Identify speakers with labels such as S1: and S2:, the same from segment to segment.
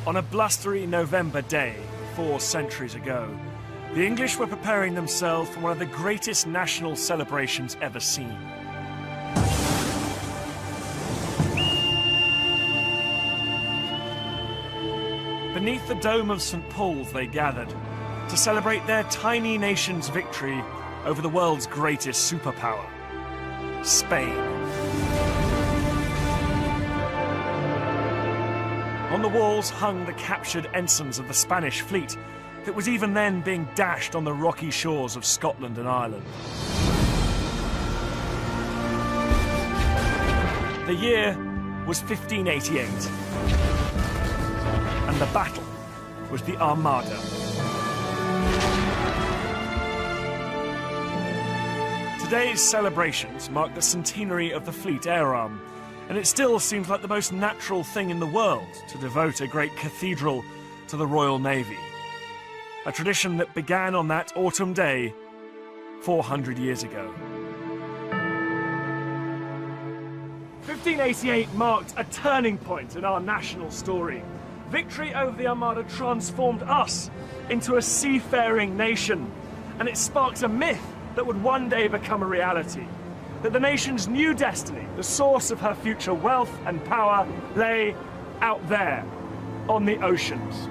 S1: On a blustery November day, 4 centuries ago, the English were preparing themselves for one of the greatest national celebrations ever seen. Beneath the dome of St. Paul's they gathered to celebrate their tiny nation's victory over the world's greatest superpower, Spain. On the walls hung the captured ensigns of the Spanish fleet that was even then being dashed on the rocky shores of Scotland and Ireland. The year was 1588, and the battle was the Armada. Today's celebrations mark the centenary of the Fleet Air Arm, and it still seems like the most natural thing in the world to devote a great cathedral to the Royal Navy. A tradition that began on that autumn day 400 years ago. 1588 marked a turning point in our national story. Victory over the Armada transformed us into a seafaring nation, and it sparked a myth that would one day become a reality. That the nation's new destiny, the source of her future wealth and power, lay out there, on the oceans.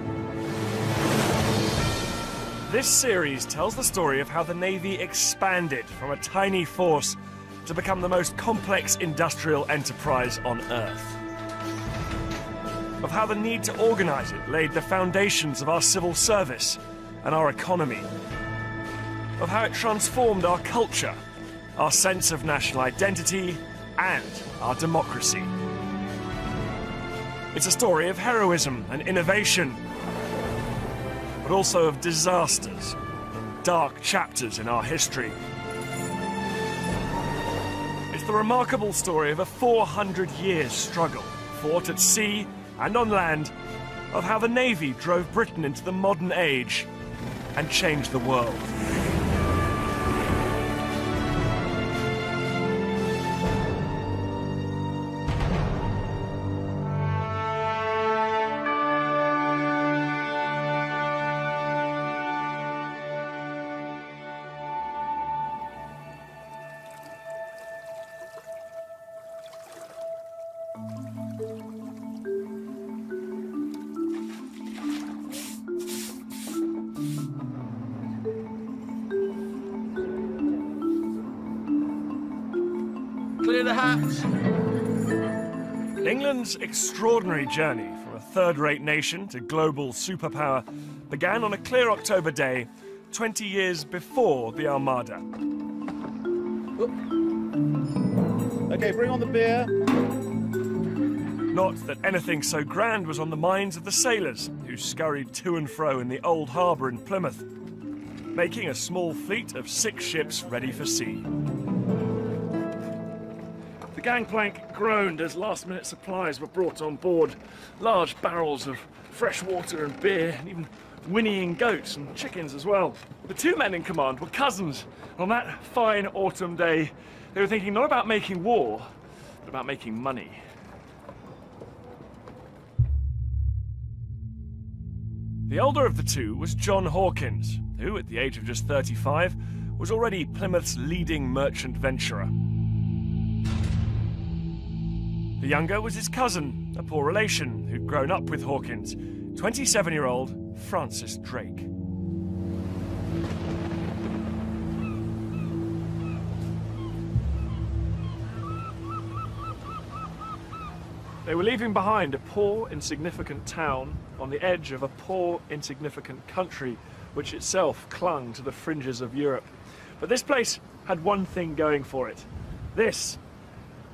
S1: This series tells the story of how the Navy expanded from a tiny force to become the most complex industrial enterprise on Earth. Of how the need to organize it laid the foundations of our civil service and our economy. Of how it transformed our culture, our sense of national identity, and our democracy. It's a story of heroism and innovation, but also of disasters, dark chapters in our history. It's the remarkable story of a 400-year struggle, fought at sea and on land, of how the Navy drove Britain into the modern age and changed the world.
S2: Clear the hatch.
S1: England's extraordinary journey from a third-rate nation to global superpower began on a clear October day, 20 years before the Armada.
S2: Okay, bring on the beer.
S1: Not that anything so grand was on the minds of the sailors who scurried to and fro in the old harbour in Plymouth, making a small fleet of 6 ships ready for sea. The gangplank groaned as last-minute supplies were brought on board. Large barrels of fresh water and beer, and even whinnying goats and chickens as well. The 2 men in command were cousins. On that fine autumn day, they were thinking not about making war, but about making money. The older of the 2 was John Hawkins, who, at the age of just 35, was already Plymouth's leading merchant venturer. The younger was his cousin, a poor relation who'd grown up with Hawkins, 27-year-old Francis Drake. They were leaving behind a poor, insignificant town on the edge of a poor, insignificant country which itself clung to the fringes of Europe. But this place had one thing going for it. This,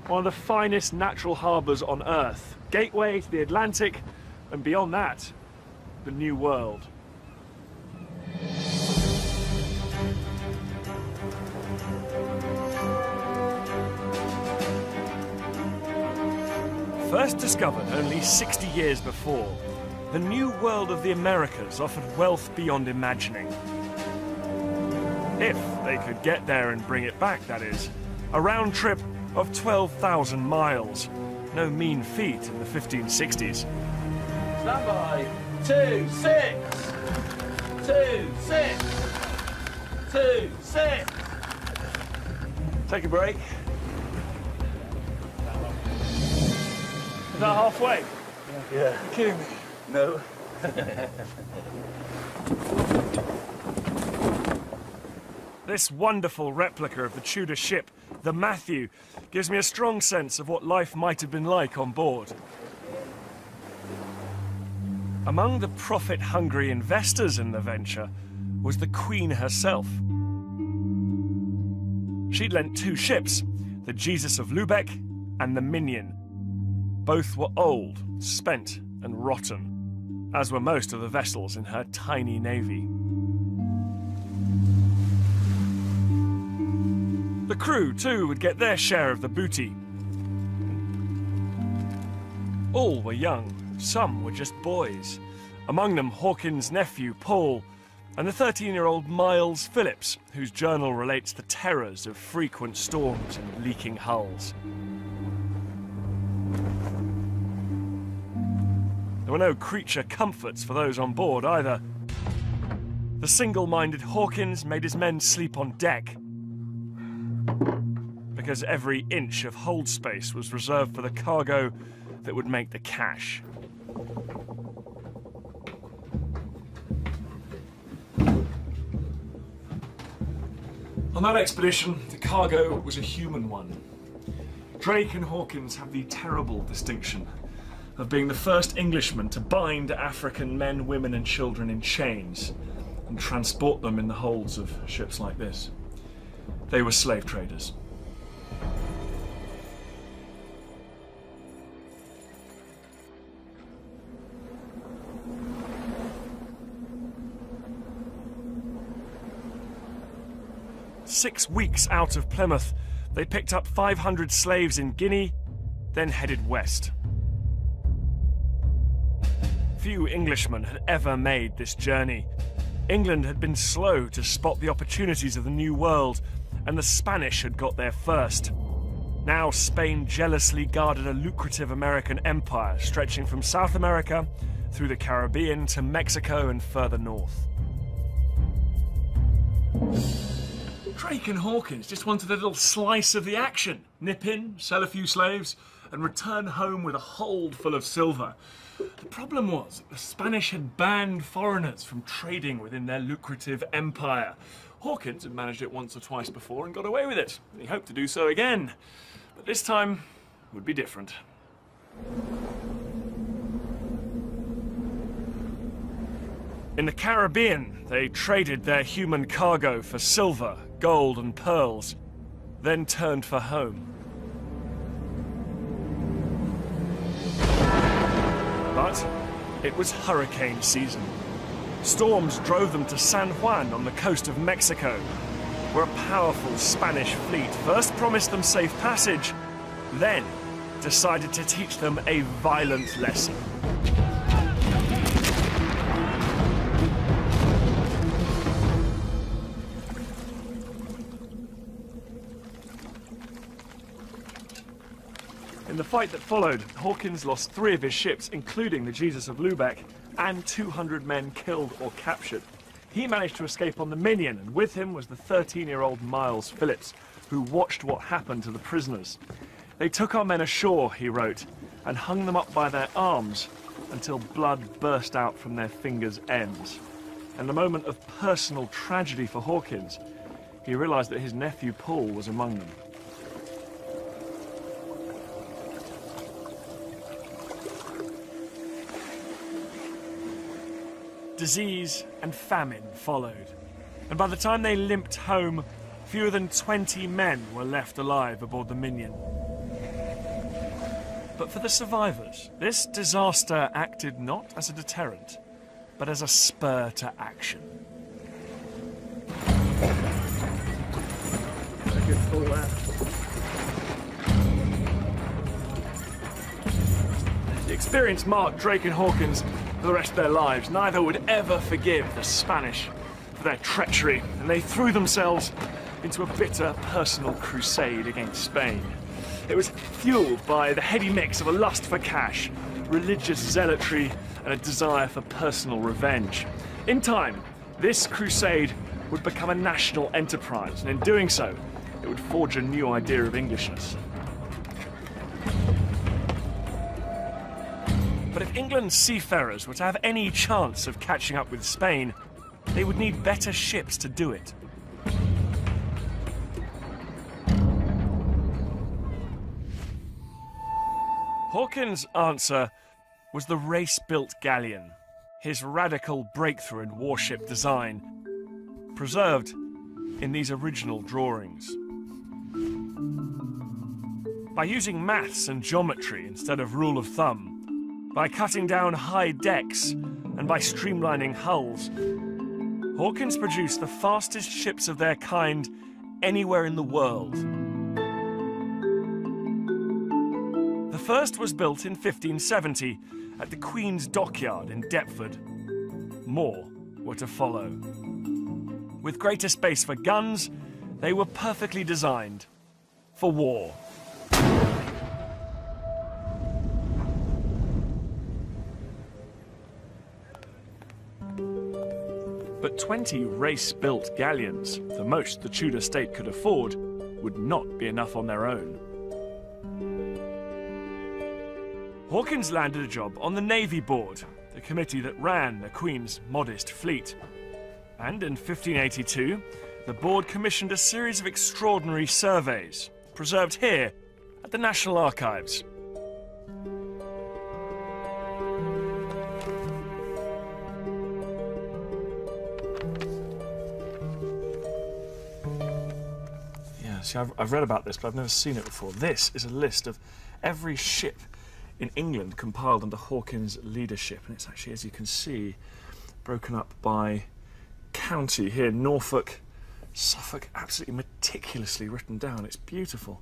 S1: one of the finest natural harbours on Earth, gateway to the Atlantic, and beyond that, the New World. First discovered only 60 years before, the New World of the Americas offered wealth beyond imagining. If they could get there and bring it back, that is. A round trip of 12,000 miles. No mean feat in the 1560s.
S2: Stand by. 2, 6. 2, 6. 2, 6.
S1: Take a break. Is that halfway?
S2: Yeah.
S1: You're kidding me.
S2: No.
S1: This wonderful replica of the Tudor ship, the Matthew, gives me a strong sense of what life might have been like on board. Among the profit-hungry investors in the venture was the Queen herself. She'd lent 2 ships, the Jesus of Lubeck and the Minion. Both were old, spent and rotten, as were most of the vessels in her tiny navy. The crew, too, would get their share of the booty. All were young, some were just boys. Among them Hawkins' nephew, Paul, and the 13-year-old Miles Phillips, whose journal relates the terrors of frequent storms and leaking hulls. There were no creature comforts for those on board either. The single-minded Hawkins made his men sleep on deck, because every inch of hold space was reserved for the cargo that would make the cash. On that expedition, the cargo was a human one. Drake and Hawkins have the terrible distinction of being the first Englishmen to bind African men, women and children in chains and transport them in the holds of ships like this. They were slave traders. Six weeks out of Plymouth, they picked up 500 slaves in Guinea, then headed west. Few Englishmen had ever made this journey. England had been slow to spot the opportunities of the New World, and the Spanish had got there first. Now Spain jealously guarded a lucrative American empire stretching from South America through the Caribbean to Mexico and further north. Drake and Hawkins just wanted a little slice of the action. Nip in, sell a few slaves, and return home with a hold full of silver. The problem was that the Spanish had banned foreigners from trading within their lucrative empire. Hawkins had managed it once or twice before and got away with it. He hoped to do so again. But this time would be different. In the Caribbean, they traded their human cargo for silver, gold and pearls, then turned for home. But it was hurricane season. Storms drove them to San Juan on the coast of Mexico, where a powerful Spanish fleet first promised them safe passage, then decided to teach them a violent lesson. In the fight that followed, Hawkins lost 3 of his ships, including the Jesus of Lubeck, and 200 men killed or captured. He managed to escape on the Minion, and with him was the 13-year-old Miles Phillips, who watched what happened to the prisoners. They took our men ashore, he wrote, and hung them up by their arms until blood burst out from their fingers' ends. And a moment of personal tragedy for Hawkins, he realised that his nephew Paul was among them. Disease and famine followed, and by the time they limped home, fewer than 20 men were left alive aboard the Minion. But for the survivors, this disaster acted not as a deterrent, but as a spur to action. That's a good pull there. The experience marked Drake and Hawkins for the rest of their lives. Neither would ever forgive the Spanish for their treachery, and they threw themselves into a bitter personal crusade against Spain. It was fueled by the heady mix of a lust for cash, religious zealotry, and a desire for personal revenge. In time, this crusade would become a national enterprise, and in doing so, it would forge a new idea of Englishness. But if England's seafarers were to have any chance of catching up with Spain, they would need better ships to do it. Hawkins's answer was the race-built galleon, his radical breakthrough in warship design, preserved in these original drawings. By using maths and geometry instead of rule of thumb, by cutting down high decks, and by streamlining hulls, Hawkins produced the fastest ships of their kind anywhere in the world. The first was built in 1570 at the Queen's Dockyard in Deptford. More were to follow. With greater space for guns, they were perfectly designed for war. But 20 race-built galleons, the most the Tudor state could afford, would not be enough on their own. Hawkins landed a job on the Navy Board, the committee that ran the Queen's modest fleet. And in 1582, the board commissioned a series of extraordinary surveys, preserved here at the National Archives. See, I've read about this, but I've never seen it before. This is a list of every ship in England compiled under Hawkins' leadership. And it's actually, as you can see, broken up by county here. Norfolk, Suffolk, absolutely meticulously written down. It's beautiful.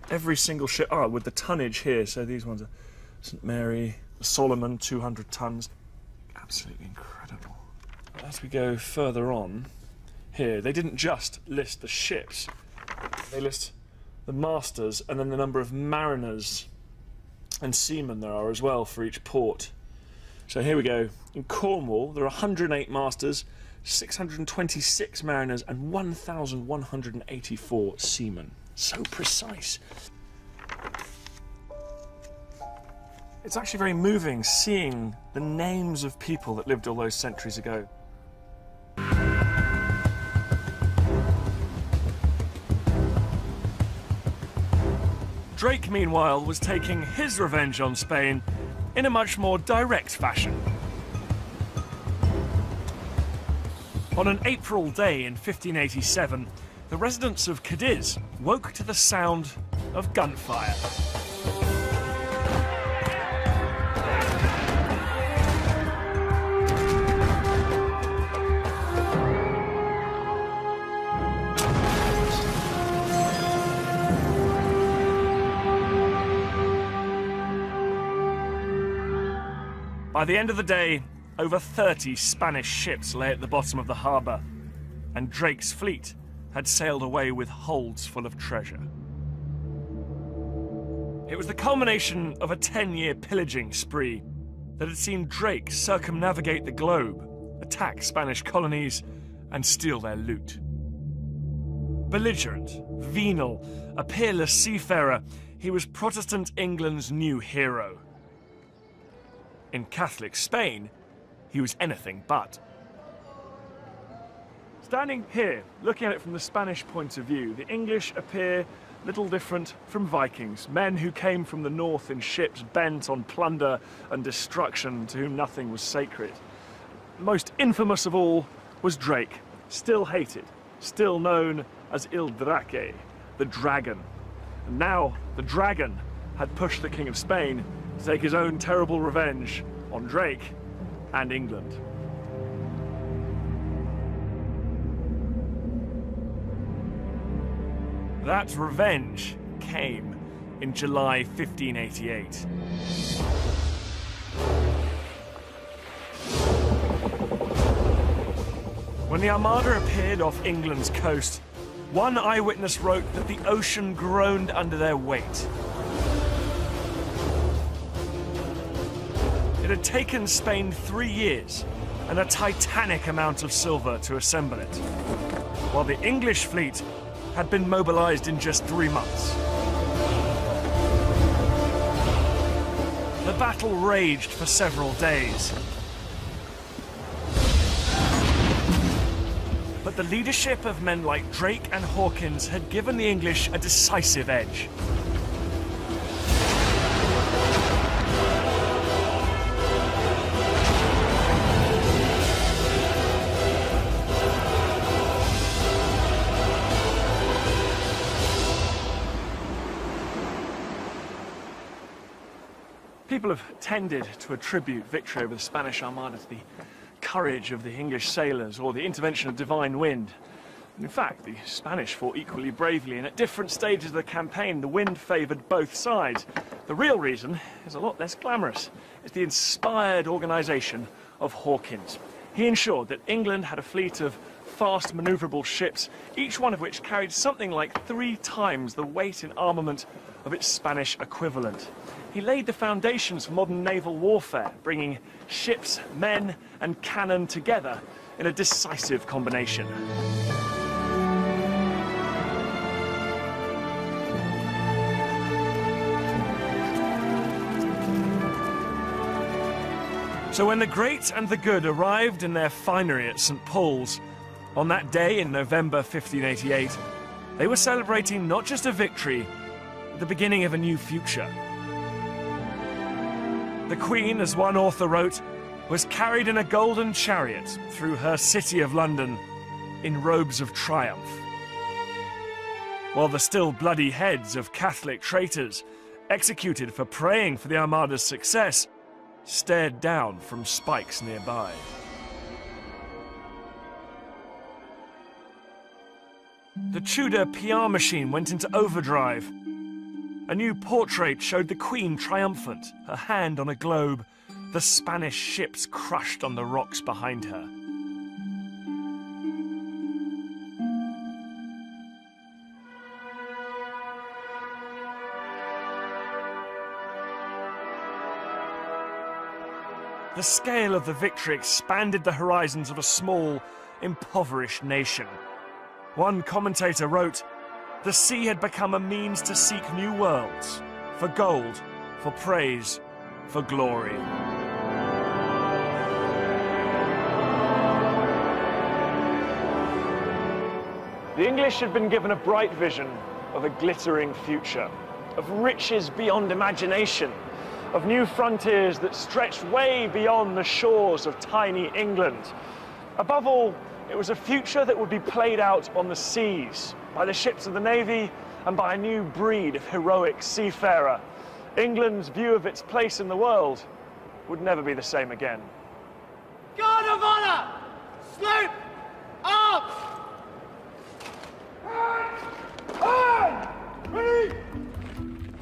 S1: Every single ship, with the tonnage here. So these ones are St Mary, the Solomon, 200 tons. Absolutely incredible. As we go further on here, they didn't just list the ships. They list the masters and then the number of mariners and seamen there are as well for each port. So here we go. In Cornwall, there are 108 masters, 626 mariners and 1,184 seamen. So precise. It's actually very moving seeing the names of people that lived all those centuries ago. Drake, meanwhile, was taking his revenge on Spain in a much more direct fashion. On an April day in 1587, the residents of Cadiz woke to the sound of gunfire. By the end of the day, over 30 Spanish ships lay at the bottom of the harbour, and Drake's fleet had sailed away with holds full of treasure. It was the culmination of a 10-year pillaging spree that had seen Drake circumnavigate the globe, attack Spanish colonies, and steal their loot. Belligerent, venal, a peerless seafarer, he was Protestant England's new hero. In Catholic Spain, he was anything but. Standing here, looking at it from the Spanish point of view, the English appear little different from Vikings, men who came from the north in ships bent on plunder and destruction, to whom nothing was sacred. Most infamous of all was Drake, still hated, still known as Il Drake, the dragon. And now the dragon had pushed the King of Spain to take his own terrible revenge on Drake and England. That revenge came in July 1588. When the Armada appeared off England's coast, one eyewitness wrote that the ocean groaned under their weight. It had taken Spain 3 years and a titanic amount of silver to assemble it, while the English fleet had been mobilized in just 3 months. The battle raged for several days, but the leadership of men like Drake and Hawkins had given the English a decisive edge. People have tended to attribute victory over the Spanish Armada to the courage of the English sailors or the intervention of divine wind. In fact, the Spanish fought equally bravely, and at different stages of the campaign, the wind favoured both sides. The real reason is a lot less glamorous. It's the inspired organisation of Hawkins. He ensured that England had a fleet of fast, manoeuvrable ships, each one of which carried something like 3 times the weight and armament of its Spanish equivalent. He laid the foundations for modern naval warfare, bringing ships, men, and cannon together in a decisive combination. So when the great and the good arrived in their finery at St. Paul's, on that day in November 1588, they were celebrating not just a victory, but the beginning of a new future. The Queen, as one author wrote, was carried in a golden chariot through her city of London in robes of triumph, while the still bloody heads of Catholic traitors, executed for praying for the Armada's success, stared down from spikes nearby. The Tudor PR machine went into overdrive. A new portrait showed the Queen triumphant, her hand on a globe, the Spanish ships crushed on the rocks behind her. The scale of the victory expanded the horizons of a small, impoverished nation. One commentator wrote, "The sea had become a means to seek new worlds, for gold, for praise, for glory." The English had been given a bright vision of a glittering future, of riches beyond imagination, of new frontiers that stretched way beyond the shores of tiny England. Above all, it was a future that would be played out on the seas, by the ships of the Navy and by a new breed of heroic seafarer. England's view of its place in the world would never be the same again.
S2: Guard of honour! Sloop! Arms!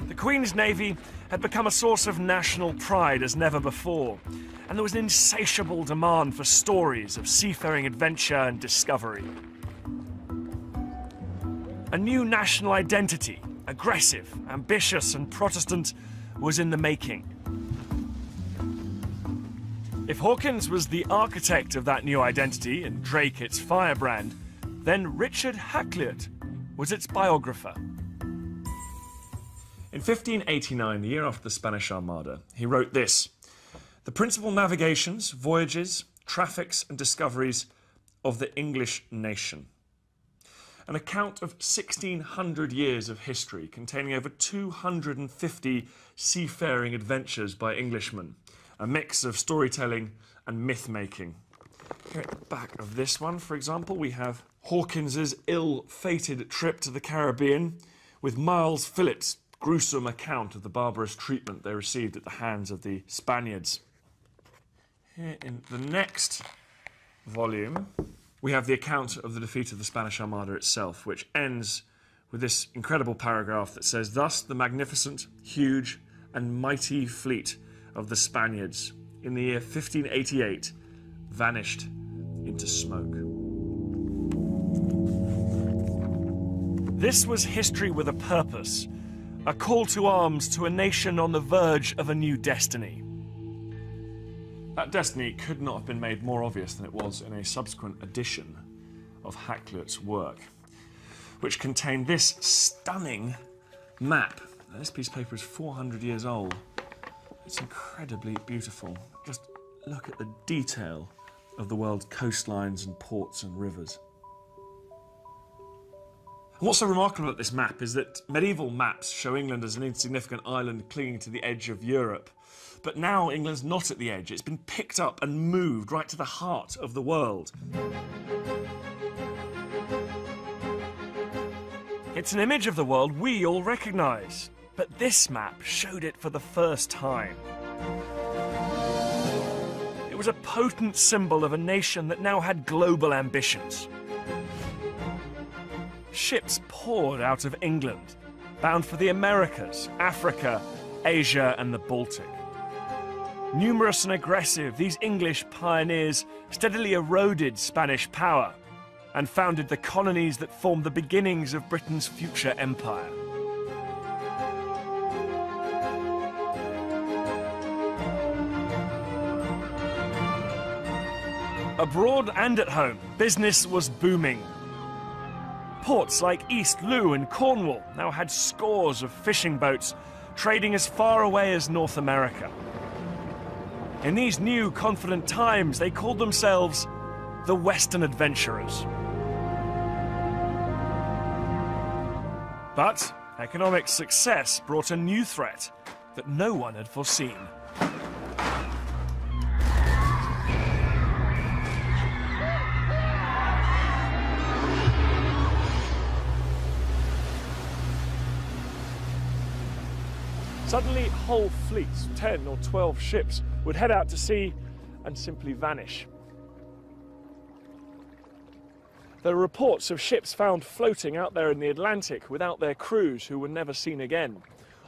S1: The Queen's Navy had become a source of national pride as never before, and there was an insatiable demand for stories of seafaring adventure and discovery. A new national identity, aggressive, ambitious, and Protestant, was in the making. If Hawkins was the architect of that new identity and Drake its firebrand, then Richard Hakluyt was its biographer. In 1589, the year after the Spanish Armada, he wrote this: "The principal navigations, voyages, traffics and discoveries of the English nation. An account of 1,600 years of history containing over 250 seafaring adventures by Englishmen, a mix of storytelling and myth-making." Here at the back of this one, for example, we have Hawkins's ill-fated trip to the Caribbean with Miles Phillips' gruesome account of the barbarous treatment they received at the hands of the Spaniards. Here in the next volume, we have the account of the defeat of the Spanish Armada itself, which ends with this incredible paragraph that says, "Thus the magnificent, huge, and mighty fleet of the Spaniards in the year 1588 vanished into smoke." This was history with a purpose, a call to arms to a nation on the verge of a new destiny. That destiny could not have been made more obvious than it was in a subsequent edition of Hakluyt's work, which contained this stunning map. Now, this piece of paper is 400 years old. It's incredibly beautiful. Just look at the detail of the world's coastlines and ports and rivers. And what's so remarkable about this map is that medieval maps show England as an insignificant island clinging to the edge of Europe. But now England's not at the edge. It's been picked up and moved right to the heart of the world. It's an image of the world we all recognise, but this map showed it for the first time. It was a potent symbol of a nation that now had global ambitions. Ships poured out of England, bound for the Americas, Africa, Asia and the Baltic. Numerous and aggressive, these English pioneers steadily eroded Spanish power and founded the colonies that formed the beginnings of Britain's future empire. Abroad and at home, business was booming. Ports like East Looe and Cornwall now had scores of fishing boats trading as far away as North America. In these new, confident times, they called themselves the Western Adventurers. But economic success brought a new threat that no one had foreseen. Suddenly, whole fleets, 10 or 12 ships, would head out to sea and simply vanish. There are reports of ships found floating out there in the Atlantic without their crews, who were never seen again.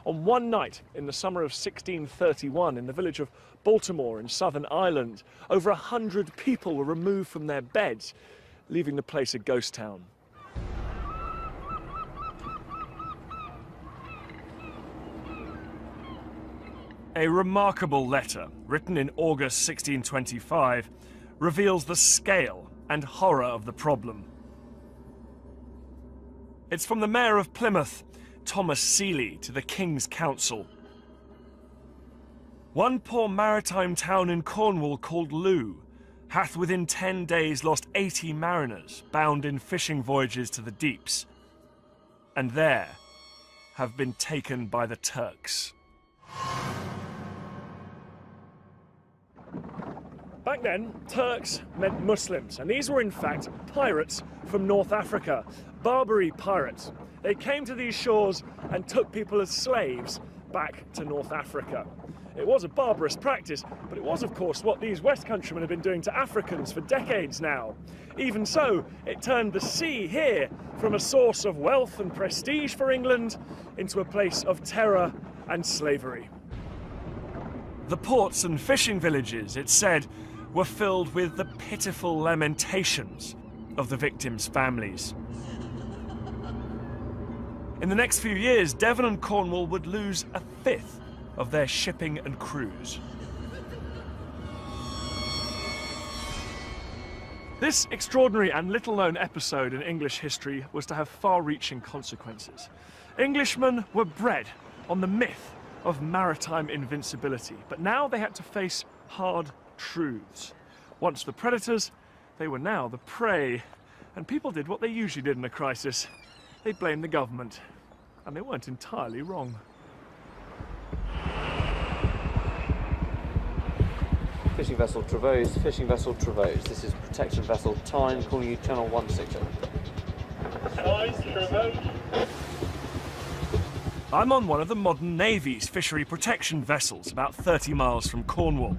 S1: On one night in the summer of 1631, in the village of Baltimore in Southern Ireland, over 100 people were removed from their beds, leaving the place a ghost town. A remarkable letter, written in August 1625, reveals the scale and horror of the problem. It's from the Mayor of Plymouth, Thomas Seeley, to the King's Council. One poor maritime town in Cornwall called Looe hath within 10 days lost 80 mariners bound in fishing voyages to the deeps, and there have been taken by the Turks. Back then, Turks meant Muslims, and these were in fact pirates from North Africa, Barbary pirates. They came to these shores and took people as slaves back to North Africa. It was a barbarous practice, but it was of course what these West Countrymen have been doing to Africans for decades now. Even so, it turned the sea here from a source of wealth and prestige for England into a place of terror and slavery. The ports and fishing villages, it's said, were filled with the pitiful lamentations of the victims' families. In the next few years, Devon and Cornwall would lose a fifth of their shipping and crews. This extraordinary and little-known episode in English history was to have far-reaching consequences. Englishmen were bred on the myth of maritime invincibility, but now they had to face hard truths. Once the predators, they were now the prey. And people did what they usually did in a crisis. They blamed the government. And they weren't entirely wrong.
S3: Fishing vessel Trevose, fishing vessel Trevose. This is protection vessel Tyne, calling you channel 160.
S2: Tyne, Trevose.
S1: I'm on one of the modern Navy's fishery protection vessels, about 30 miles from Cornwall.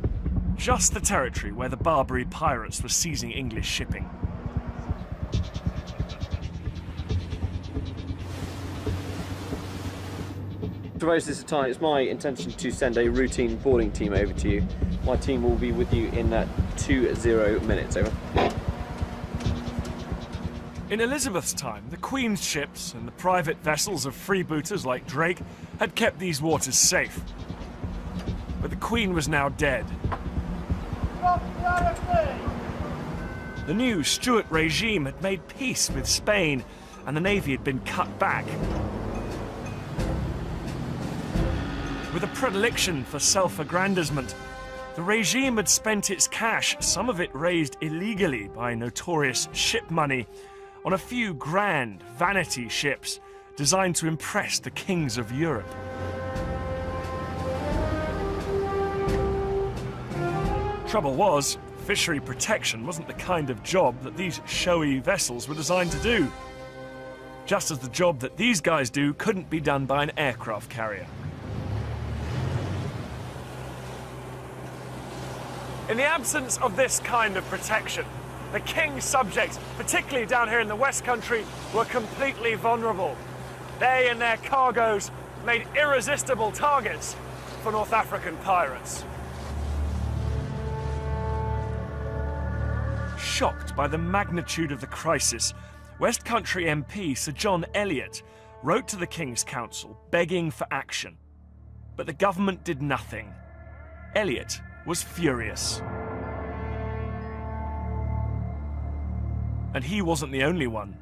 S1: Just the territory where the Barbary pirates were seizing English shipping.
S3: Trevose, this is Tyne. It's my intention to send a routine boarding team over to you. My team will be with you in 20 minutes, over.
S1: In Elizabeth's time, the Queen's ships and the private vessels of freebooters like Drake had kept these waters safe. But the Queen was now dead. The new Stuart regime had made peace with Spain, and the navy had been cut back. With a predilection for self-aggrandizement, the regime had spent its cash, some of it raised illegally by notorious ship money, on a few grand vanity ships designed to impress the kings of Europe. Trouble was, fishery protection wasn't the kind of job that these showy vessels were designed to do. Just as the job that these guys do couldn't be done by an aircraft carrier. In the absence of this kind of protection, the king's subjects, particularly down here in the West Country, were completely vulnerable. They and their cargoes made irresistible targets for North African pirates. Shocked by the magnitude of the crisis, West Country MP Sir John Eliot wrote to the King's Council begging for action. But the government did nothing. Eliot was furious. And he wasn't the only one.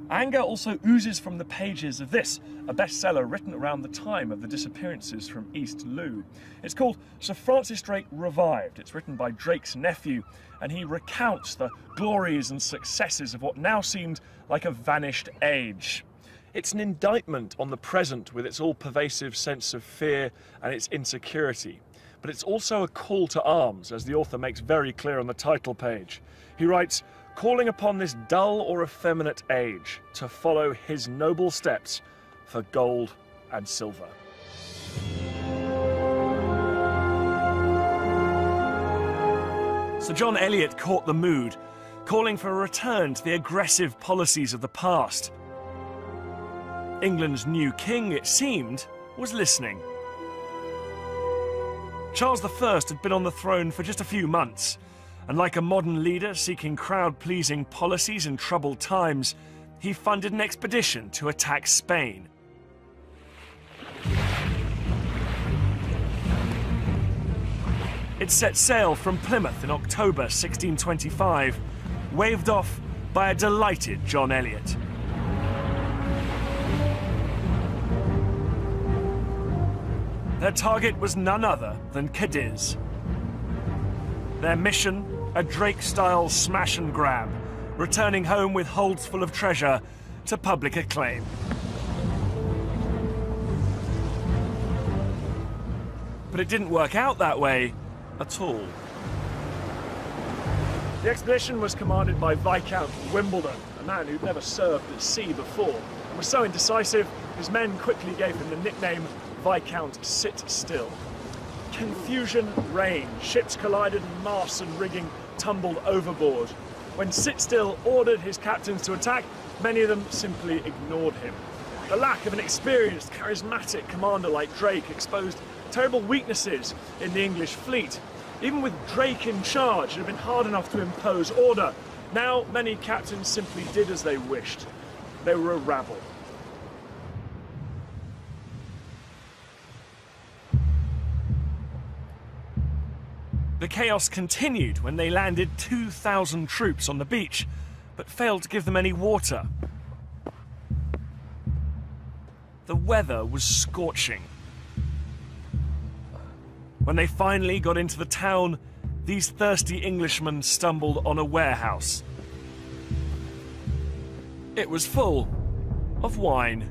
S1: Anger also oozes from the pages of this, a bestseller written around the time of the disappearances from East Loo. It's called Sir Francis Drake Revived. It's written by Drake's nephew, and he recounts the glories and successes of what now seemed like a vanished age. It's an indictment on the present with its all-pervasive sense of fear and its insecurity. But it's also a call to arms, as the author makes very clear on the title page. He writes, calling upon this dull or effeminate age to follow his noble steps for gold and silver. Sir John Eliot caught the mood, calling for a return to the aggressive policies of the past. England's new king, it seemed, was listening. Charles I had been on the throne for just a few months, and like a modern leader seeking crowd-pleasing policies in troubled times, he funded an expedition to attack Spain. It set sail from Plymouth in October 1625, waved off by a delighted John Eliot. Their target was none other than Cadiz. Their mission, a Drake-style smash and grab, returning home with holds full of treasure to public acclaim. But it didn't work out that way at all. The expedition was commanded by Viscount Wimbledon, a man who'd never served at sea before, and was so indecisive, his men quickly gave him the nickname Viscount Sit Still. Confusion reigned, ships collided and masts and rigging tumbled overboard. When Sit Still ordered his captains to attack, many of them simply ignored him. The lack of an experienced, charismatic commander like Drake exposed terrible weaknesses in the English fleet. Even with Drake in charge, it had been hard enough to impose order. Now, many captains simply did as they wished. They were a rabble. The chaos continued when they landed 2,000 troops on the beach, but failed to give them any water. The weather was scorching. When they finally got into the town, these thirsty Englishmen stumbled on a warehouse. It was full of wine.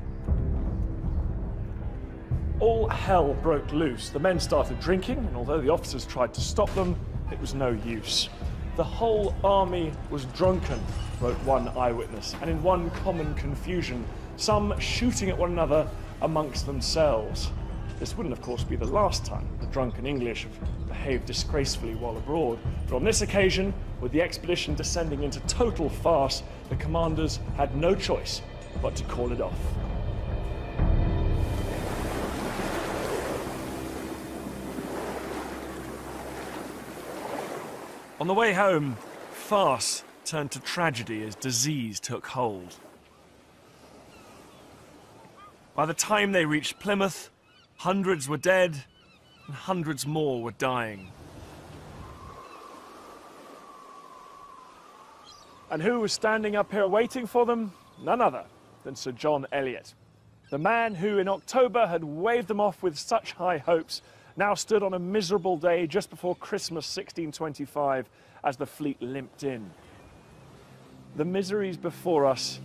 S1: All hell broke loose. The men started drinking, and although the officers tried to stop them, it was no use. The whole army was drunken, wrote one eyewitness, and in one common confusion, some shooting at one another amongst themselves. This wouldn't, of course, be the last time the drunken English have behaved disgracefully while abroad, but on this occasion, with the expedition descending into total farce, the commanders had no choice but to call it off. On the way home, farce turned to tragedy as disease took hold. By the time they reached Plymouth, hundreds were dead and hundreds more were dying. And who was standing up here waiting for them? None other than Sir John Eliot. The man who in October had waved them off with such high hopes now stood on a miserable day just before Christmas 1625 as the fleet limped in. "The miseries before us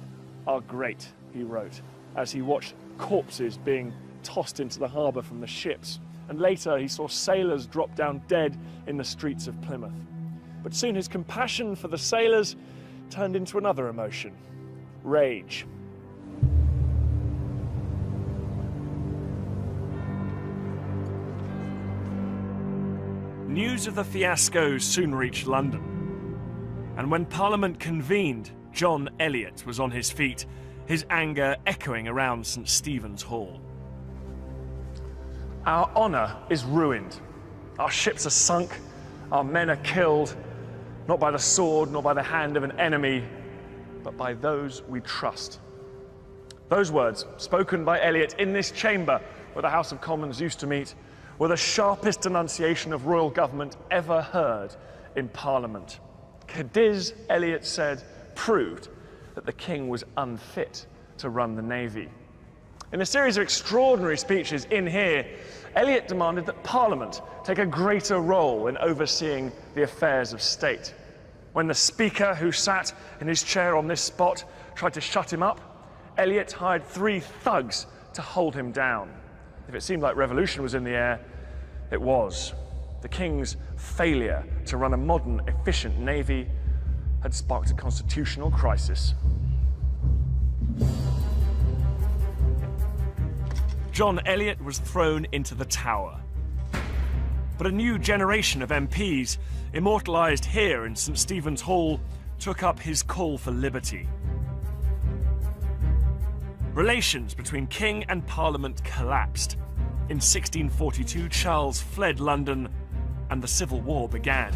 S1: are great," he wrote, as he watched corpses being tossed into the harbour from the ships, and later he saw sailors drop down dead in the streets of Plymouth. But soon his compassion for the sailors turned into another emotion: rage. News of the fiasco soon reached London, and when Parliament convened, John Eliot was on his feet, his anger echoing around St. Stephen's Hall. "Our honour is ruined. Our ships are sunk, our men are killed, not by the sword nor by the hand of an enemy, but by those we trust." Those words, spoken by Eliot in this chamber where the House of Commons used to meet, were the sharpest denunciation of royal government ever heard in Parliament. Cadiz, Eliot said, proved that the king was unfit to run the navy. In a series of extraordinary speeches in here, Eliot demanded that Parliament take a greater role in overseeing the affairs of state. When the Speaker, who sat in his chair on this spot, tried to shut him up, Eliot hired 3 thugs to hold him down. If it seemed like revolution was in the air, it was. The king's failure to run a modern, efficient navy had sparked a constitutional crisis. John Eliot was thrown into the Tower. But a new generation of MPs, immortalised here in St. Stephen's Hall, took up his call for liberty. Relations between King and Parliament collapsed. In 1642, Charles fled London, and the Civil War began.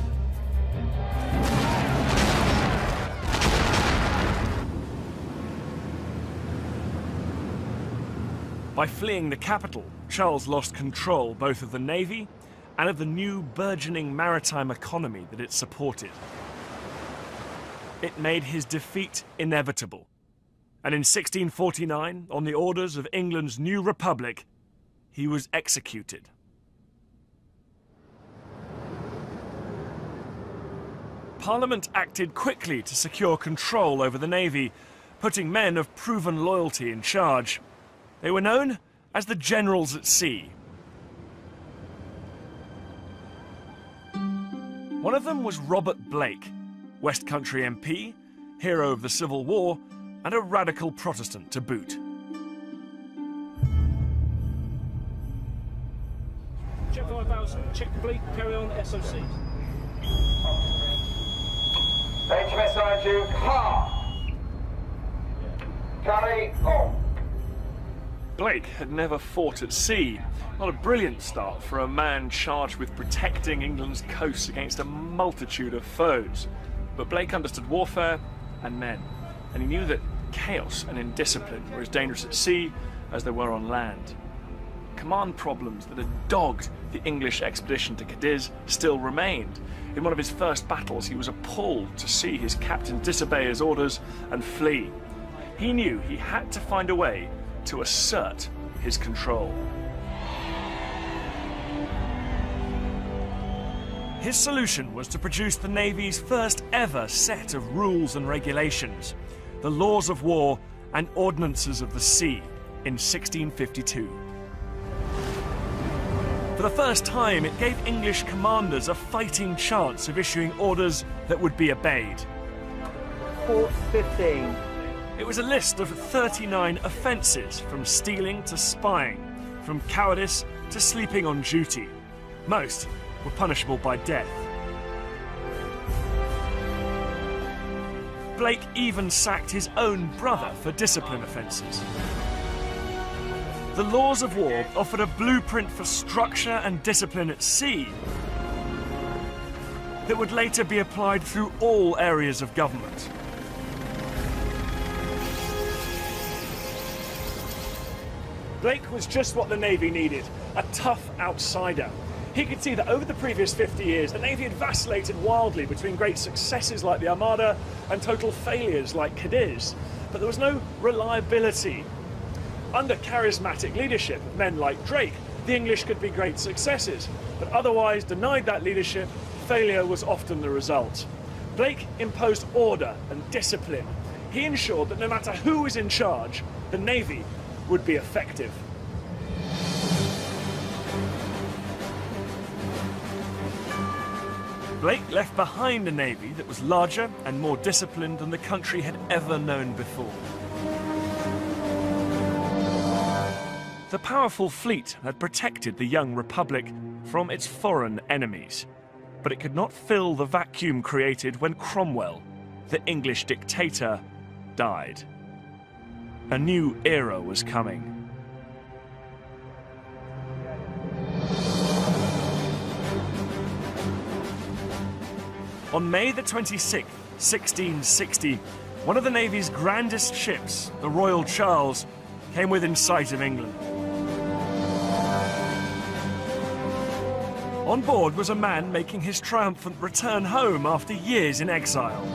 S1: By fleeing the capital, Charles lost control both of the navy and of the new burgeoning maritime economy that it supported. It made his defeat inevitable, and in 1649, on the orders of England's new republic, he was executed. Parliament acted quickly to secure control over the navy, putting men of proven loyalty in charge. They were known as the Generals at Sea. One of them was Robert Blake, West Country MP, hero of the Civil War, and a radical Protestant to boot.
S4: Check 5000, check fleet, carry on SOC.
S2: HMS IG, car. Carry on.
S1: Blake had never fought at sea. Not a brilliant start for a man charged with protecting England's coasts against a multitude of foes. But Blake understood warfare and men, and he knew that chaos and indiscipline were as dangerous at sea as they were on land. Command problems that had dogged the English expedition to Cadiz still remained. In one of his first battles, he was appalled to see his captain disobey his orders and flee. He knew he had to find a way to assert his control. His solution was to produce the Navy's first ever set of rules and regulations, the Laws of War and Ordinances of the Sea, in 1652. For the first time, it gave English commanders a fighting chance of issuing orders that would be obeyed.
S5: Port 15.
S1: It was a list of 39 offences, from stealing to spying, from cowardice to sleeping on duty. Most were punishable by death. Blake even sacked his own brother for discipline offences. The Laws of War offered a blueprint for structure and discipline at sea that would later be applied through all areas of government. Blake was just what the Navy needed, a tough outsider. He could see that over the previous 50 years, the Navy had vacillated wildly between great successes like the Armada and total failures like Cadiz, but there was no reliability. Under charismatic leadership of men like Drake, the English could be great successes, but otherwise denied that leadership, failure was often the result. Blake imposed order and discipline. He ensured that no matter who was in charge, the Navy would be effective. Blake left behind a navy that was larger and more disciplined than the country had ever known before. The powerful fleet had protected the young republic from its foreign enemies, but it could not fill the vacuum created when Cromwell, the English dictator, died. A new era was coming. On May the 26th, 1660, one of the Navy's grandest ships, the Royal Charles, came within sight of England. On board was a man making his triumphant return home after years in exile.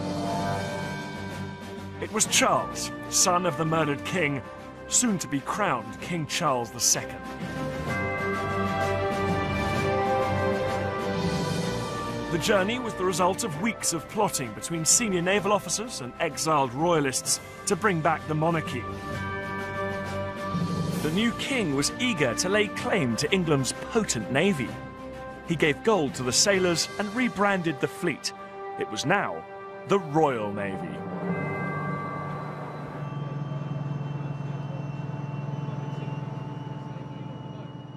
S1: It was Charles, son of the murdered king, soon to be crowned King Charles II. The journey was the result of weeks of plotting between senior naval officers and exiled royalists to bring back the monarchy. The new king was eager to lay claim to England's potent navy. He gave gold to the sailors and rebranded the fleet. It was now the Royal Navy.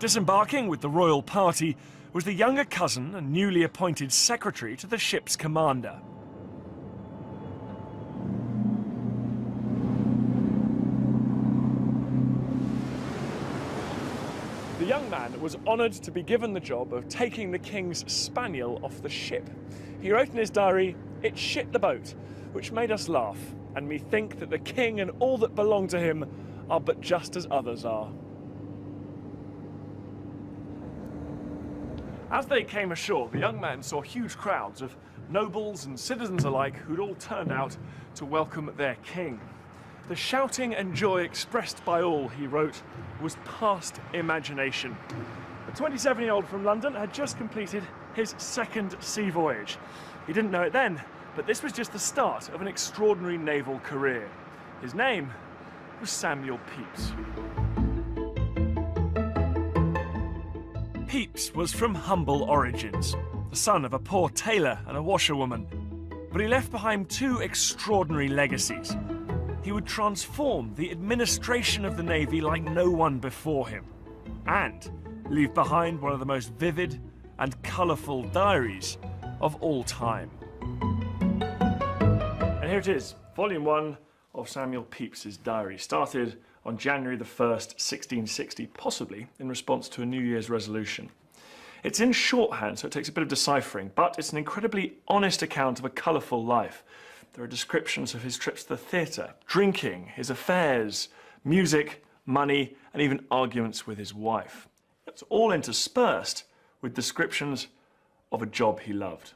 S1: Disembarking with the royal party was the younger cousin and newly appointed secretary to the ship's commander. The young man was honoured to be given the job of taking the king's spaniel off the ship. He wrote in his diary, "It shit the boat," which made us laugh, and me think that the king and all that belong to him are but just as others are. As they came ashore, the young man saw huge crowds of nobles and citizens alike who'd all turned out to welcome their king. The shouting and joy expressed by all, he wrote, was past imagination. The 27-year-old from London had just completed his second sea voyage. He didn't know it then, but this was just the start of an extraordinary naval career. His name was Samuel Pepys. Pepys was from humble origins, the son of a poor tailor and a washerwoman, but he left behind two extraordinary legacies. He would transform the administration of the Navy like no one before him, and leave behind one of the most vivid and colourful diaries of all time. And here it is, Volume 1 of Samuel Pepys's diary, started on January the 1st, 1660, possibly in response to a New Year's resolution. It's in shorthand, so it takes a bit of deciphering, but it's an incredibly honest account of a colourful life. There are descriptions of his trips to the theatre, drinking, his affairs, music, money, and even arguments with his wife. It's all interspersed with descriptions of a job he loved.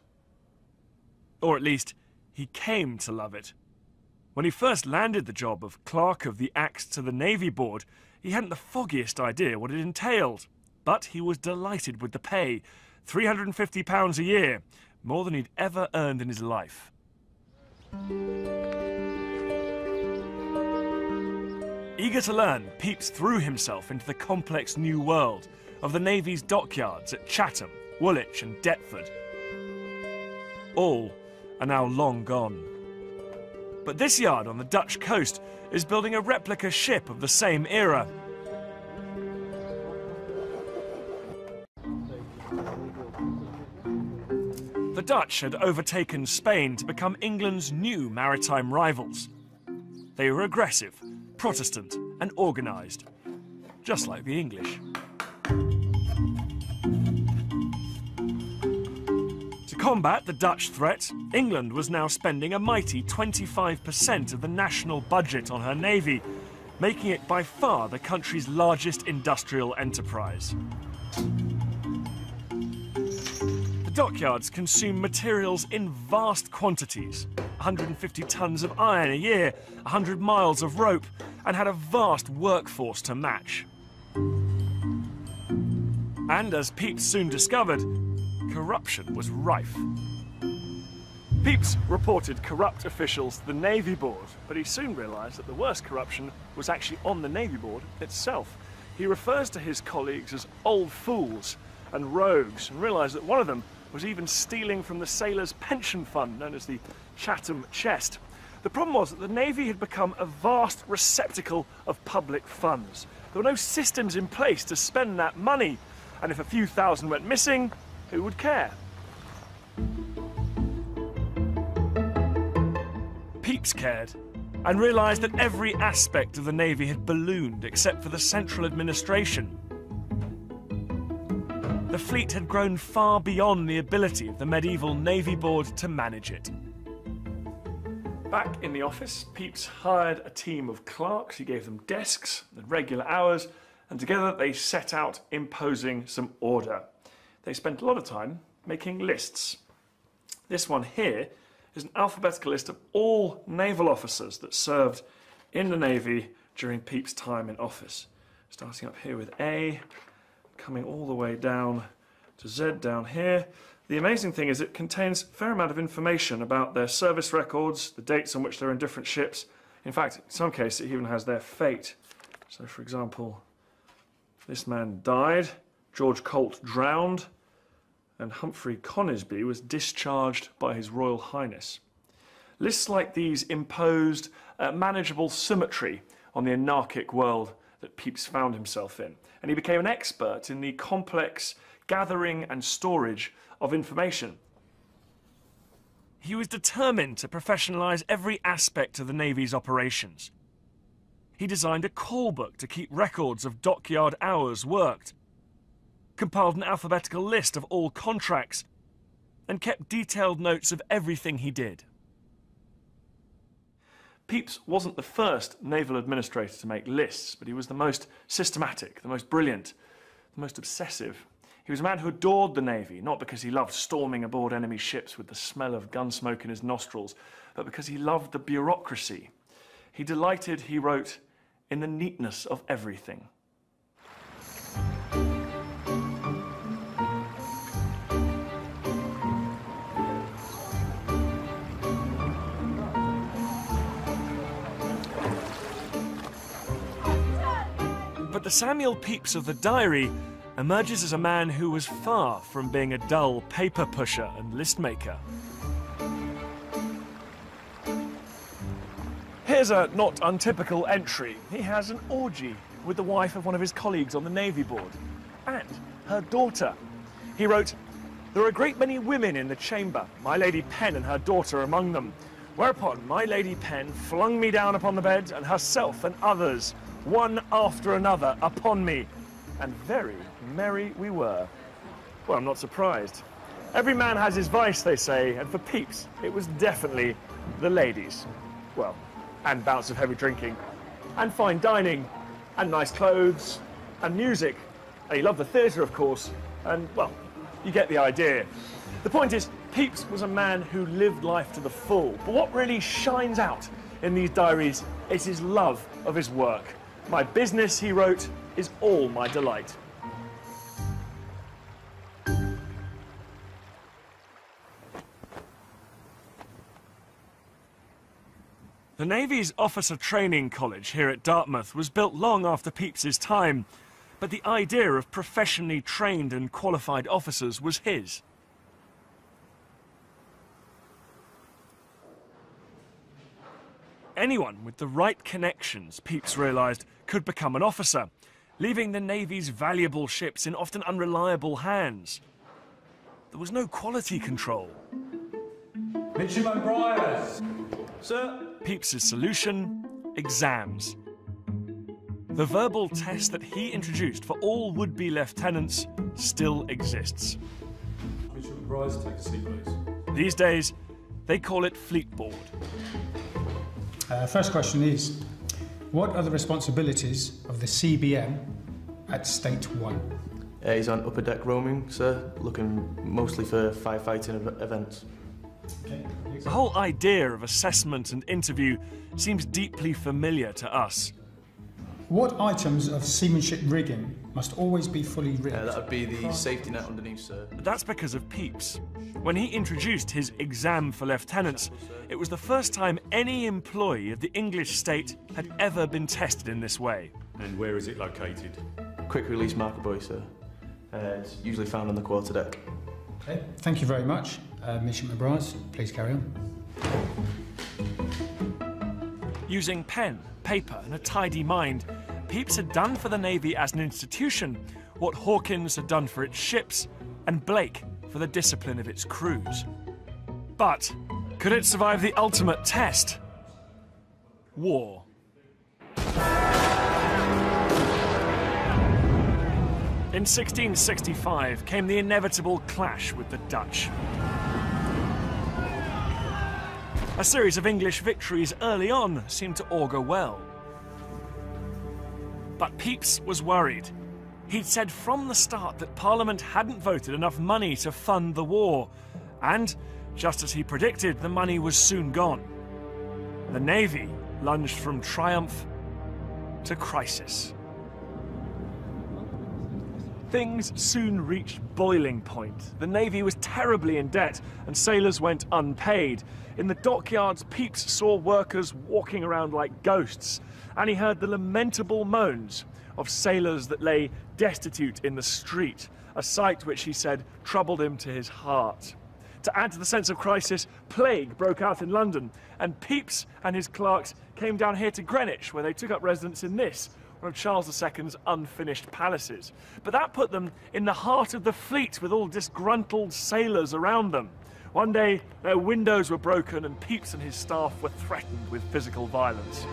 S1: Or at least, he came to love it. When he first landed the job of Clerk of the Acts to the Navy Board, he hadn't the foggiest idea what it entailed. But he was delighted with the pay, £350 a year, more than he'd ever earned in his life. Eager to learn, Pepys threw himself into the complex new world of the Navy's dockyards at Chatham, Woolwich and Deptford. All are now long gone. But this yard on the Dutch coast is building a replica ship of the same era. The Dutch had overtaken Spain to become England's new maritime rivals. They were aggressive, Protestant and organised, just like the English. To combat the Dutch threat, England was now spending a mighty 25% of the national budget on her navy, making it by far the country's largest industrial enterprise. dockyards consume materials in vast quantities, 150 tons of iron a year, 100 miles of rope, and had a vast workforce to match. And as Pepys soon discovered, corruption was rife. Pepys reported corrupt officials to the Navy Board, but he soon realised that the worst corruption was actually on the Navy Board itself. He refers to his colleagues as old fools and rogues, and realised that one of them was even stealing from the sailors' pension fund, known as the Chatham Chest. The problem was that the Navy had become a vast receptacle of public funds. There were no systems in place to spend that money, and if a few thousand went missing, who would care? Pepys cared, and realised that every aspect of the Navy had ballooned except for the central administration. The fleet had grown far beyond the ability of the medieval Navy Board to manage it. Back in the office, Pepys hired a team of clerks. He gave them desks at regular hours, and together they set out imposing some order. They spent a lot of time making lists. This one here is an alphabetical list of all naval officers that served in the Navy during Pepys' time in office. Starting up here with A, coming all the way down to Z down here. The amazing thing is it contains a fair amount of information about their service records, the dates on which they're in different ships. In fact, in some cases it even has their fate. So for example, this man died, George Colt drowned, and Humphrey Conisbee was discharged by His Royal Highness. Lists like these imposed manageable symmetry on the anarchic world that Pepys found himself in, and he became an expert in the complex gathering and storage of information. He was determined to professionalise every aspect of the Navy's operations. He designed a call book to keep records of dockyard hours worked, compiled an alphabetical list of all contracts, and kept detailed notes of everything he did. Pepys wasn't the first naval administrator to make lists, but he was the most systematic, the most brilliant, the most obsessive. He was a man who adored the Navy, not because he loved storming aboard enemy ships with the smell of gun smoke in his nostrils, but because he loved the bureaucracy. He delighted, he wrote, in the neatness of everything. But the Samuel Pepys of the diary emerges as a man who was far from being a dull paper pusher and list maker. Here's a not untypical entry. He has an orgy with the wife of one of his colleagues on the Navy Board and her daughter. He wrote, "There are a great many women in the chamber, my Lady Penn and her daughter among them, whereupon my Lady Penn flung me down upon the bed, and herself and others, one after another, upon me, and very merry we were." Well, I'm not surprised. Every man has his vice, they say, and for Pepys, it was definitely the ladies. Well, and bouts of heavy drinking, and fine dining, and nice clothes, and music. And he loved the theatre, of course, and, well, you get the idea. The point is, Pepys was a man who lived life to the full, but what really shines out in these diaries is his love of his work. "My business," he wrote, "is all my delight." The Navy's Officer Training College here at Dartmouth was built long after Pepys's time, but the idea of professionally trained and qualified officers was his. Anyone with the right connections, Pepys realised, could become an officer, leaving the Navy's valuable ships in often unreliable hands. There was no quality control.
S6: Midshipman Briars.
S1: Sir. Pepys's solution: exams. The verbal test that he introduced for all would-be lieutenants still exists.
S6: Midshipman Briars, take a seat, please.
S1: These days, they call it Fleet Board.
S7: First question is, what are the responsibilities of the CBM at State 1? He's on upper deck roaming, sir, looking mostly for firefighting events.
S1: The whole idea of assessment and interview seems deeply familiar to us.
S8: What items of seamanship rigging must always be fully rigged?
S7: That would be the safety net underneath, sir.
S1: But that's because of Pepys. When he introduced his exam for lieutenants, it was the first time any employee of the English state had ever been tested in this way.
S6: And where is it located?
S7: Quick release marker buoy, sir. It's usually found on the quarterdeck.
S8: Okay, thank you very much. Midshipman Bryce, please carry on.
S1: Using pen, paper and a tidy mind, Pepys had done for the Navy as an institution what Hawkins had done for its ships and Blake for the discipline of its crews. But could it survive the ultimate test? War. In 1665 came the inevitable clash with the Dutch. A series of English victories early on seemed to augur well. But Pepys was worried. He'd said from the start that Parliament hadn't voted enough money to fund the war. And, just as he predicted, the money was soon gone. The Navy lunged from triumph to crisis. Things soon reached boiling point. The Navy was terribly in debt and sailors went unpaid. In the dockyards, Pepys saw workers walking around like ghosts, and he heard the lamentable moans of sailors that lay destitute in the street, a sight which, he said, troubled him to his heart. To add to the sense of crisis, plague broke out in London, and Pepys and his clerks came down here to Greenwich, where they took up residence in this, one of Charles II's unfinished palaces. But that put them in the heart of the fleet with all disgruntled sailors around them. One day, their windows were broken and Pepys and his staff were threatened with physical violence.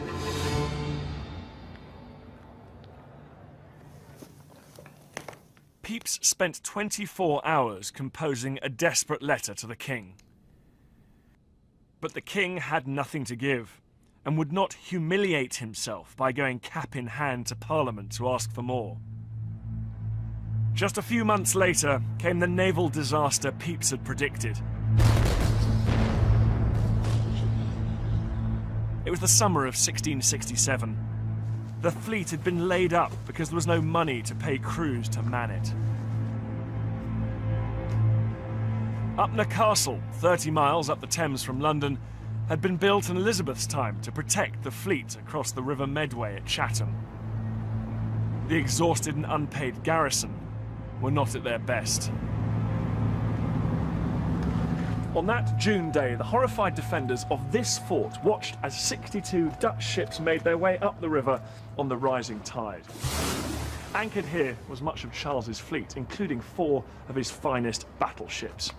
S1: Pepys spent 24 hours composing a desperate letter to the king. But the king had nothing to give, and would not humiliate himself by going cap in hand to Parliament to ask for more. Just a few months later came the naval disaster Pepys had predicted. It was the summer of 1667. The fleet had been laid up because there was no money to pay crews to man it. Upnor Castle, 30 miles up the Thames from London, had been built in Elizabeth's time to protect the fleet across the River Medway at Chatham. The exhausted and unpaid garrison were not at their best. On that June day, the horrified defenders of this fort watched as 62 Dutch ships made their way up the river on the rising tide. Anchored here was much of Charles's fleet, including 4 of his finest battleships.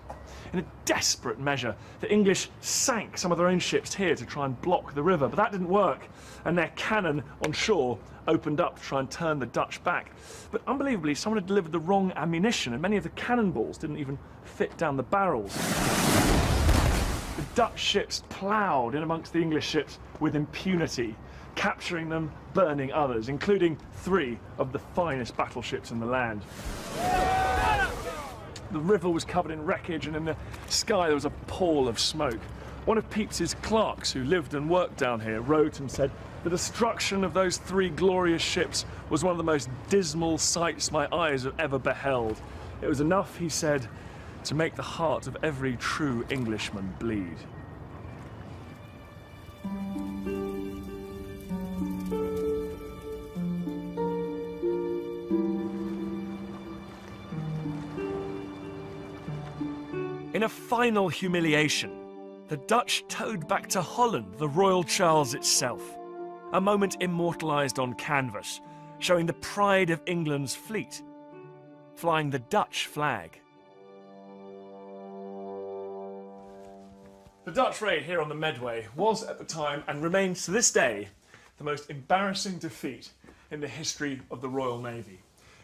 S1: In a desperate measure, the English sank some of their own ships here to try and block the river, but that didn't work, and their cannon on shore opened up to try and turn the Dutch back. But unbelievably, someone had delivered the wrong ammunition, and many of the cannonballs didn't even fit down the barrels. The Dutch ships ploughed in amongst the English ships with impunity, capturing them, burning others, including 3 of the finest battleships in the land. The river was covered in wreckage, and in the sky there was a pall of smoke. One of Pepys's clerks, who lived and worked down here, wrote and said, "The destruction of those 3 glorious ships was one of the most dismal sights my eyes have ever beheld. It was enough," he said, "to make the heart of every true Englishman bleed." In a final humiliation, the Dutch towed back to Holland the Royal Charles itself, a moment immortalised on canvas, showing the pride of England's fleet, flying the Dutch flag. The Dutch raid here on the Medway was at the time, and remains to this day, the most embarrassing defeat in the history of the Royal Navy.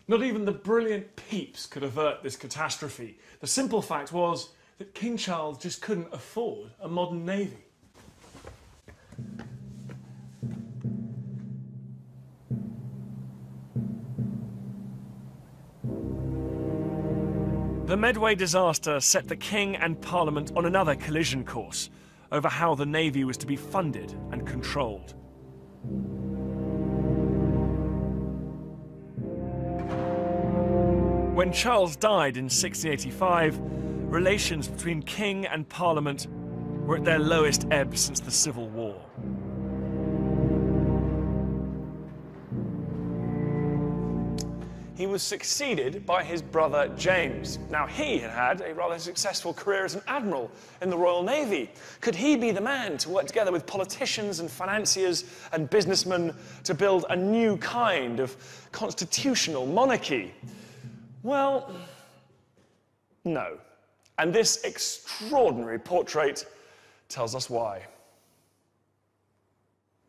S1: Not even the brilliant Pepys could avert this catastrophe. The simple fact was that King Charles just couldn't afford a modern navy. The Medway disaster set the King and Parliament on another collision course over how the Navy was to be funded and controlled. When Charles died in 1685, relations between King and Parliament were at their lowest ebb since the Civil War. He was succeeded by his brother James. Now, he had had a rather successful career as an admiral in the Royal Navy. Could he be the man to work together with politicians and financiers and businessmen to build a new kind of constitutional monarchy? Well, no. And this extraordinary portrait tells us why.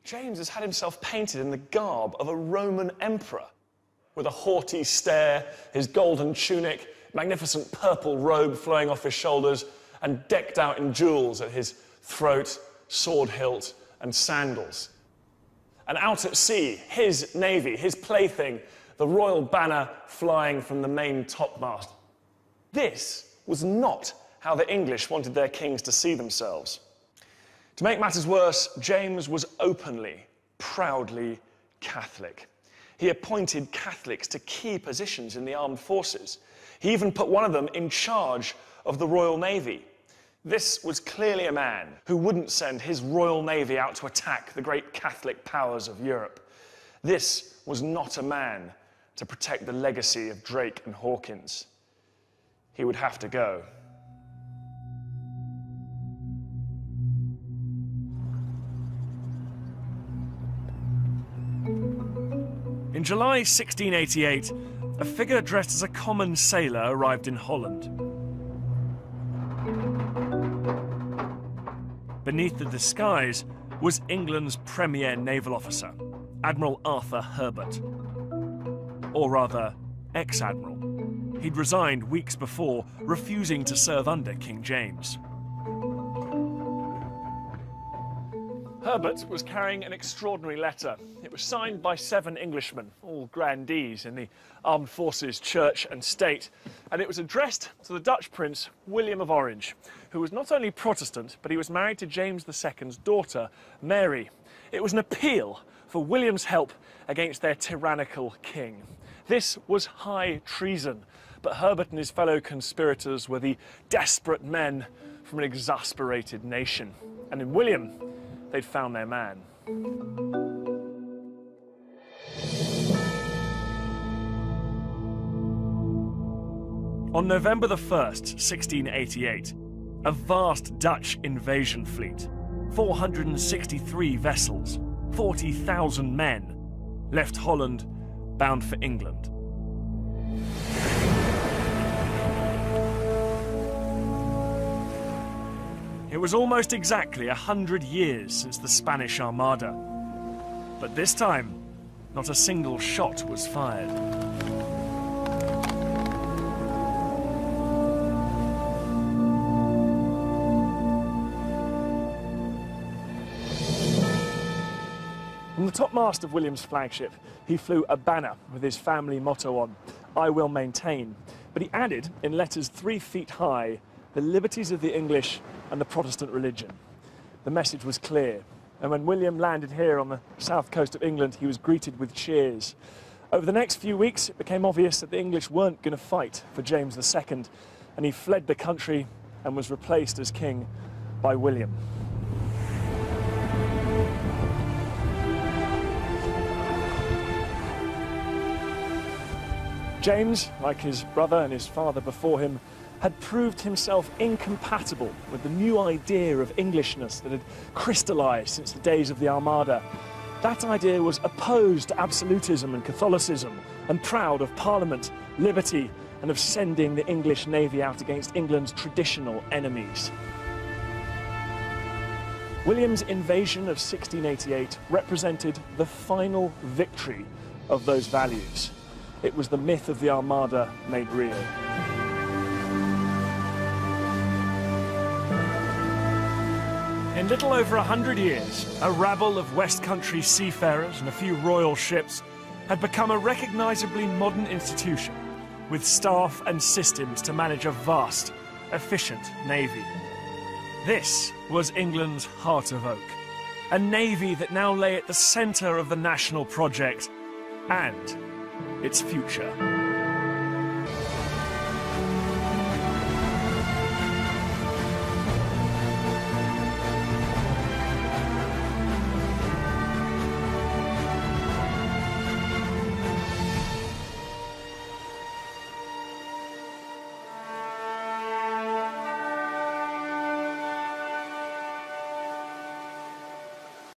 S1: James has had himself painted in the garb of a Roman emperor, with a haughty stare, his golden tunic, magnificent purple robe flowing off his shoulders, and decked out in jewels at his throat, sword hilt, and sandals. And out at sea, his navy, his plaything, the royal banner flying from the main topmast. This was not how the English wanted their kings to see themselves. To make matters worse, James was openly, proudly Catholic. He appointed Catholics to key positions in the armed forces. He even put one of them in charge of the Royal Navy. This was clearly a man who wouldn't send his Royal Navy out to attack the great Catholic powers of Europe. This was not a man to protect the legacy of Drake and Hawkins. He would have to go. In July 1688, a figure dressed as a common sailor arrived in Holland. Beneath the disguise was England's premier naval officer, Admiral Arthur Herbert. Or rather, ex-admiral. He'd resigned weeks before, refusing to serve under King James. Herbert was carrying an extraordinary letter. It was signed by 7 Englishmen, all grandees in the armed forces, church and state, and it was addressed to the Dutch Prince William of Orange, who was not only Protestant, but he was married to James II's daughter, Mary. It was an appeal for William's help against their tyrannical king. This was high treason, but Herbert and his fellow conspirators were the desperate men from an exasperated nation. And in William, they'd found their man. On November the 1st, 1688, a vast Dutch invasion fleet, 463 vessels, 40,000 men, left Holland bound for England. It was almost exactly 100 years since the Spanish Armada. But this time, not a single shot was fired. On the topmast of William's flagship, he flew a banner with his family motto on, "I will maintain." But he added, in letters 3 feet high, the liberties of the English and the Protestant religion. The message was clear, and when William landed here on the south coast of England, he was greeted with cheers. Over the next few weeks, it became obvious that the English weren't going to fight for James II, and he fled the country and was replaced as king by William. James, like his brother and his father before him, had proved himself incompatible with the new idea of Englishness that had crystallised since the days of the Armada. That idea was opposed to absolutism and Catholicism, and proud of Parliament, liberty, and of sending the English navy out against England's traditional enemies. William's invasion of 1688 represented the final victory of those values. It was the myth of the Armada made real. In little over 100 years, a rabble of West Country seafarers and a few royal ships had become a recognisably modern institution, with staff and systems to manage a vast, efficient navy. This was England's heart of oak, a navy that now lay at the centre of the national project and its future.